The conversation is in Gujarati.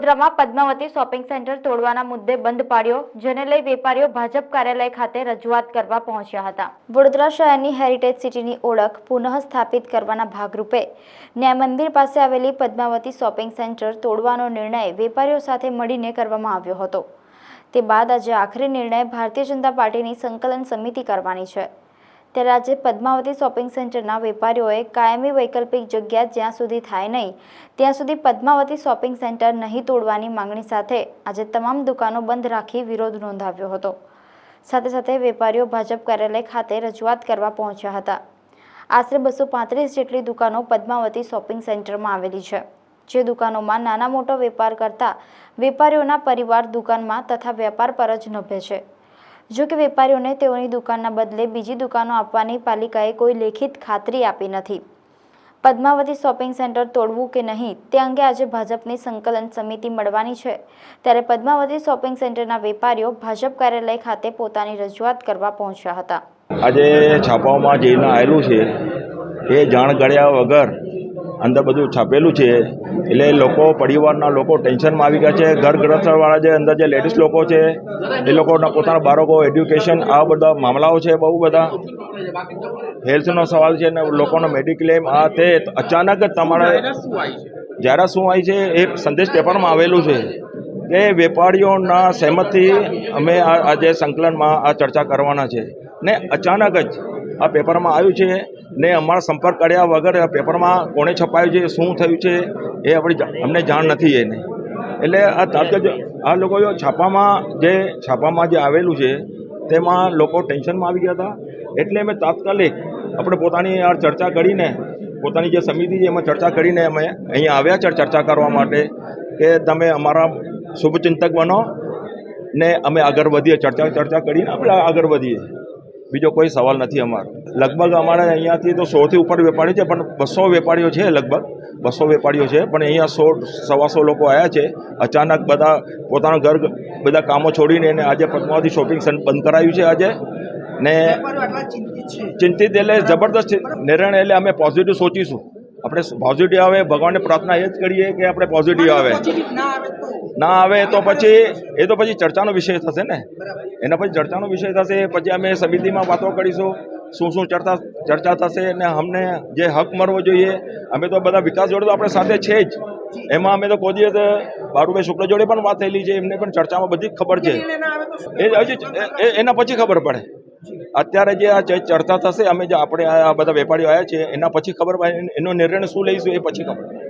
વડોદરામાં પદ્માવતી શોપિંગ સેન્ટર તોડવાના મુદ્દે બંધ પાડ્યો, જેને લઈ વેપારીઓ ભાજપ કાર્યાલય ખાતે રજૂઆત કરવા પહોંચ્યા હતા। વડોદરા શહેરની હેરિટેજ સિટીની ઓળખ પુનઃ સ્થાપિત કરવાના ભાગરૂપે ન્યાય મંદિર પાસે આવેલી પદ્માવતી શોપિંગ સેન્ટર તોડવાનો નિર્ણય વેપારીઓ સાથે મળીને કરવામાં આવ્યો હતો। તે બાદ આજે આખરી નિર્ણય ભારતીય જનતા પાર્ટીની સંકલન સમિતિ કરવાની છે। ત્યારે આજે પદ્માવતી શોપિંગ સેન્ટરના વેપારીઓએ કાયમી વૈકલ્પિક જગ્યા જ્યાં સુધી થાય નહીં ત્યાં સુધી પદ્માવતી શોપિંગ સેન્ટર નહીં તોડવાની માંગણી સાથે આજે તમામ દુકાનો બંધ રાખી વિરોધ નોંધાવ્યો હતો। સાથે સાથે વેપારીઓ ભાજપ કાર્યાલય ખાતે રજૂઆત કરવા પહોંચ્યા હતા। આશરે 235 જેટલી દુકાનો પદ્માવતી શોપિંગ સેન્ટરમાં આવેલી છે, જે દુકાનોમાં નાના મોટો વેપાર કરતા વેપારીઓના પરિવાર દુકાનમાં તથા વેપાર પર જ નભે છે। જો કે વેપારીઓને તેઓની દુકાનના બદલે બીજી દુકાનો આપવાની પાલિકાએ કોઈ લેખિત ખાતરી આપી નથી। પદ્માવતી શોપિંગ સેન્ટર તોડવું કે નહીં તે અંગે આજે ભાજપની સંકલન સમિતિ મળવાની છે, ત્યારે પદ્માવતી શોપિંગ સેન્ટરના વેપારીઓ ભાજપ કાર્યાલય ખાતે પોતાની રજૂઆત કરવા પહોંચ્યા હતા। આજે છાપાઓમાં જઈને આવેલું છે એ જાણ કર્યા વગર અંદર બધું છાપેલું છે, એટલે લોકો પરિવારના લોકો ટેન્શનમાં આવી ગયા છે। ઘર ગૃહસ્થવાળા જે અંદર જે લેડીઝ લોકો છે એ લોકોના પોતાના બાળકો એડ્યુકેશન આ બધા મામલાઓ છે, બહુ બધા હેલ્થનો સવાલ છે ને લોકોનો મેડિક્લેમ આ તે અચાનક જ તમારે જ્યારે શું આવી છે એ સંદેશ પેપરમાં આવેલું છે કે વેપારીઓના સહેમતથી અમે આજે સંકલનમાં આ ચર્ચા કરવાના છે ને અચાનક જ આ પેપરમાં આવ્યું છે ને અમારા સંપર્ક કર્યા વગર આ પેપરમાં કોણે છપાયું છે, શું થયું છે એ અમને જાણ નથી એને। એટલે આ તાત્કાલિક આ લોકો છાપામાં જે આવેલું છે તેમાં લોકો ટેન્શનમાં આવી ગયા હતા, એટલે અમે તાત્કાલિક આપણે પોતાની આ ચર્ચા કરીને પોતાની જે સમિતિ છે એમાં ચર્ચા કરીને અમે અહીંયા આવ્યા છે ચર્ચા કરવા માટે કે તમે અમારા શુભચિંતક બનો ને અમે આગળ વધીએ, ચર્ચા કરીને આપણે આગળ વધીએ। બીજો કોઈ સવાલ નથી અમારો। લગભગ અમારે અહીંયાથી તો 100થી ઉપર વેપારીઓ છે, પણ 200 વેપારીઓ છે, લગભગ 200 વેપારીઓ છે, પણ અહીંયા 100-125 લોકો આવ્યા છે। અચાનક બધા પોતાનું ઘર બધા કામો છોડીને એને આજે પદ્માવતી શોપિંગ સેન્ટર બંધ કરાવ્યું છે આજે ને ચિંતિત એટલે જબરદસ્ત નિર્ણય, એટલે અમે પોઝિટિવ સોચીશું। આપણે પોઝિટિવ આવે, ભગવાનને પ્રાર્થના એ જ કરીએ કે આપણે પોઝિટિવ આવે, ના આવે તો પછી ચર્ચાનો વિષય થશે ને, એના પછી ચર્ચાનો વિષય થશે, પછી અમે સમિતિમાં વાતો કરીશું શું ચર્ચા થશે ને અમને જે હક મળવો જોઈએ। અમે તો બધા વિકાસ જોડે તો આપણે સાથે છે જ, એમાં અમે તો કોઈ દિવસ બારુભાઈ શુક્લ જોડે પણ વાત થયેલી છે, એમને પણ ચર્ચામાં બધી ખબર છે, એના પછી ખબર પડે। અત્યારે જે આ ચર્ચા થશે અમે જે આપણે આ બધા વેપારીઓ આવ્યા છે એના પછી ખબર પડે, એનો નિર્ણય શું લઈશું એ પછી ખબર પડે।